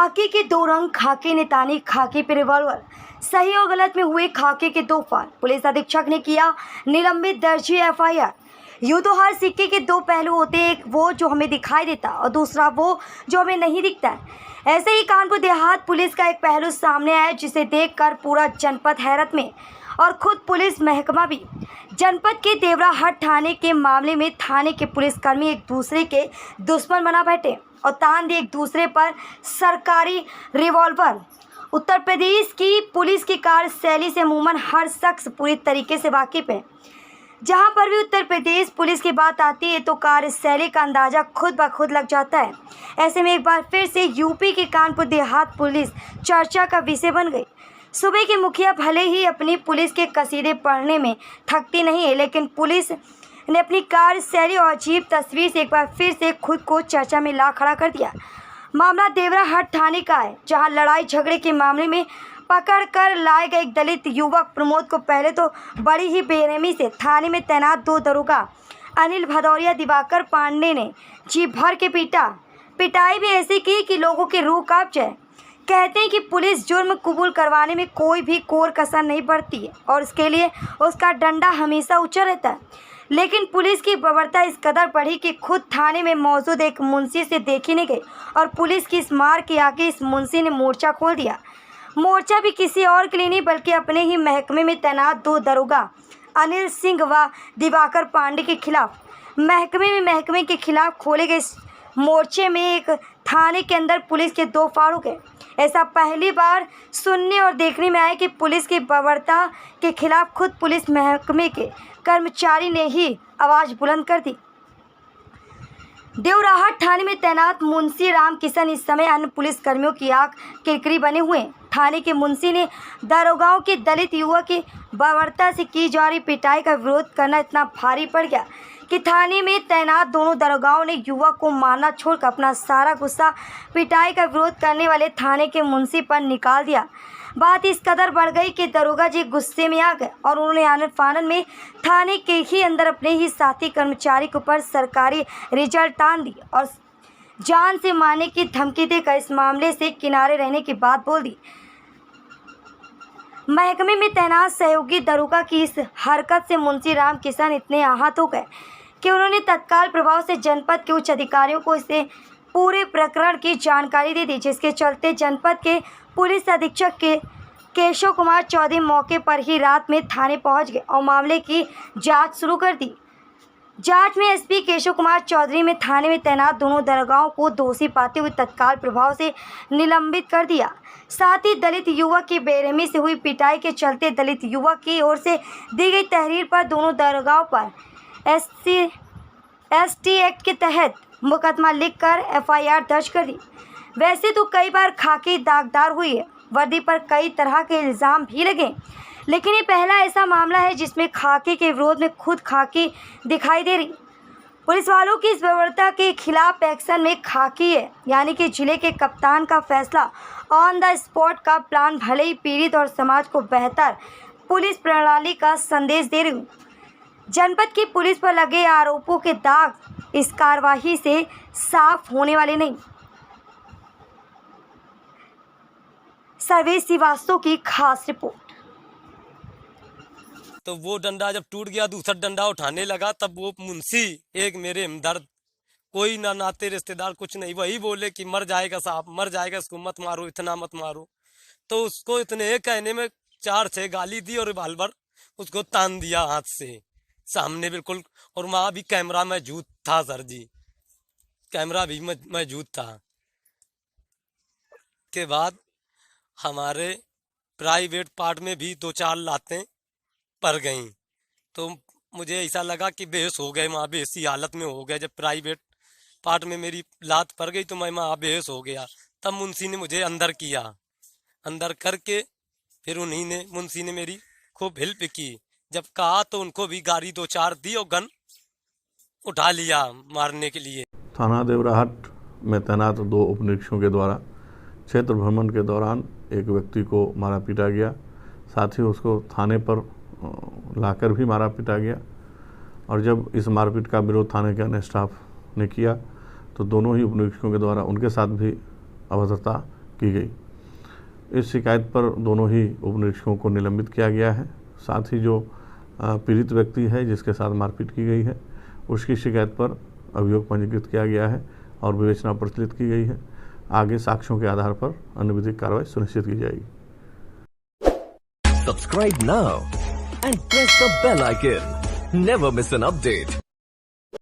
खाकी के दो रंग, खाकी ने तानी खाकी पे रिवॉल्वर, सही और गलत में हुए खाकी के दो फाल। पुलिस अधीक्षक ने किया निलंबित, दर्जी एफआईआर। यूं तो हर सिक्के के दो पहलू होते हैं, एक वो जो हमें दिखाई देता और दूसरा वो जो हमें नहीं दिखता है। ऐसे ही कानपुर देहात पुलिस का एक पहलू सामने आया जिसे देखकर पूरा जनपद हैरत में और खुद पुलिस महकमा भी। जनपद के देवराहट थाने के मामले में थाने के पुलिसकर्मी एक दूसरे के दुश्मन बना बैठे और तान दिए एक दूसरे पर सरकारी रिवॉल्वर। उत्तर प्रदेश की पुलिस की कार्यशैली से अमूमन हर शख्स पूरी तरीके से वाकिफ है। जहां पर भी उत्तर प्रदेश पुलिस की बात आती है तो कार्यशैली का अंदाज़ा खुद ब खुद लग जाता है। ऐसे में एक बार फिर से यूपी के कानपुर देहात पुलिस चर्चा का विषय बन गई। सूबे के मुखिया भले ही अपनी पुलिस के कसीदे पढ़ने में थकती नहीं है, लेकिन पुलिस ने अपनी कार्यशैली और अजीब तस्वीर से एक बार फिर से खुद को चर्चा में ला खड़ा कर दिया। मामला देवराहट थाने का है, जहां लड़ाई झगड़े के मामले में पकड़ कर लाए गए एक दलित युवक प्रमोद को पहले तो बड़ी ही बेरहमी से थाने में तैनात दो दरोगा अनिल भदौरिया, दिवाकर पांडे ने जी भर के पीटा। पिटाई भी ऐसी की कि लोगों की रूह कांप जाए। कहते हैं कि पुलिस जुर्म कबूल करवाने में कोई भी कोर कसर नहीं बरती है और इसके लिए उसका डंडा हमेशा ऊंचा रहता है। लेकिन पुलिस की बर्बरता इस कदर बढ़ी कि खुद थाने में मौजूद एक मुंशी से देखी नहीं गई और पुलिस की इस मार के आगे इस मुंशी ने मोर्चा खोल दिया। मोर्चा भी किसी और के लिए नहीं बल्कि अपने ही महकमे में तैनात दो दरोगा अनिल सिंह व दिवाकर पांडे के खिलाफ। महकमे के खिलाफ खोले गए मोर्चे में एक थाने के अंदर पुलिस के दो फारूक हैं। ऐसा पहली बार सुनने और देखने में आया कि पुलिस की बर्बरता के खिलाफ खुद पुलिस महकमे के कर्मचारी ने ही आवाज़ बुलंद कर दी। देवराहट थाने में तैनात मुंशी राम किशन इस समय अन्य पुलिसकर्मियों की आंख किरकिरी बने हुए हैं। थाने के मुंशी ने दरोगाओं के दलित युवक की बर्बरता से की जा रही पिटाई का विरोध करना इतना भारी पड़ गया कि थाने में तैनात दोनों दरोगाओं ने युवक को मारना छोड़कर अपना सारा गुस्सा पिटाई का विरोध करने वाले थाने के मुंशी पर निकाल दिया। बात इस कदर बढ़ गई कि दरोगा जी गुस्से में आ गए और उन्होंने आनन फानन में थाने के ही अंदर अपने ही साथी कर्मचारी के ऊपर सरकारी रिजल्ट तान दी और जान से मारने की धमकी देकर इस मामले से किनारे रहने की बात बोल दी। महकमे में तैनात सहयोगी दरोगा की इस हरकत से मुंशी राम किशन इतने आहत हो गए कि उन्होंने तत्काल प्रभाव से जनपद के उच्च अधिकारियों को इसे पूरे प्रकरण की जानकारी दे दी, जिसके चलते जनपद के पुलिस अधीक्षक के केशव कुमार चौधरी मौके पर ही रात में थाने पहुंच गए और मामले की जांच शुरू कर दी। जांच में एसपी केशव कुमार चौधरी में थाने में तैनात दोनों दरोगाओं को दोषी पाते हुए तत्काल प्रभाव से निलंबित कर दिया। साथ ही दलित युवक की बेरहमी से हुई पिटाई के चलते दलित युवक की ओर से दी गई तहरीर पर दोनों दरोगाओं पर ST एक्ट के तहत मुकदमा लिखकर एफआईआर दर्ज कर दी। वैसे तो कई बार खाकी दागदार हुई है, वर्दी पर कई तरह के इल्ज़ाम भी लगे, लेकिन ये पहला ऐसा मामला है जिसमें खाकी के विरोध में खुद खाकी दिखाई दे रही। पुलिस वालों की इस बर्बरता के खिलाफ एक्शन में खाकी है, यानी कि जिले के कप्तान का फैसला ऑन द स्पॉट का प्लान भले ही पीड़ित और समाज को बेहतर पुलिस प्रणाली का संदेश दे रही हूँ। जनपद की पुलिस पर लगे आरोपों के दाग इस कार्रवाई से साफ होने वाले नहीं। सर्वेश श्रीवास्तव की खास रिपोर्ट। तो वो डंडा जब टूट गया, दूसरा डंडा उठाने लगा, तब वो मुंशी एक मेरे हमदर्द, कोई ना नाते रिश्तेदार कुछ नहीं, वही बोले कि मर जाएगा साहब, मर जाएगा, इसको मत मारो, इतना मत मारो। तो उसको इतने कहने में 4-6 गाली दी और रिवाल्वर उसको तान दिया हाथ से सामने बिल्कुल। और वहाँ भी कैमरा मौजूद था सर जी, कैमरा भी मौजूद था। के बाद हमारे प्राइवेट पार्ट में भी 2-4 लातें पड़ गई, तो मुझे ऐसा लगा कि बेहोश हो गए, वहाँ बेहोशी हालत में हो गए। जब प्राइवेट पार्ट में मेरी लात पड़ गई तो मैं वहाँ बेहोश हो गया। तब मुंशी ने मुझे अंदर किया, अंदर करके फिर मुंशी ने मेरी खूब हेल्प की। जब कहा तो उनको भी गाड़ी 2-4 दी और गन उठा लिया मारने के लिए। थाना देवराहट में तैनात 2 उप निरीक्षकों के द्वारा क्षेत्र भ्रमण के दौरान एक व्यक्ति को मारा पीटा गया, साथ ही उसको थाने पर लाकर भी मारा पीटा गया। और जब इस मारपीट का विरोध थाने के अन्य स्टाफ ने किया तो दोनों ही उप निरीक्षकों के द्वारा उनके साथ भी अभद्रता की गई। इस शिकायत पर दोनों ही उप निरीक्षकों को निलंबित किया गया है। साथ ही जो पीड़ित व्यक्ति है जिसके साथ मारपीट की गई है, उसकी शिकायत पर अभियोग पंजीकृत किया गया है और विवेचना प्रचलित की गई है। आगे साक्ष्यों के आधार पर अन्य विधिक कार्रवाई सुनिश्चित की जाएगी। Subscribe now and press the bell icon. Never miss an update.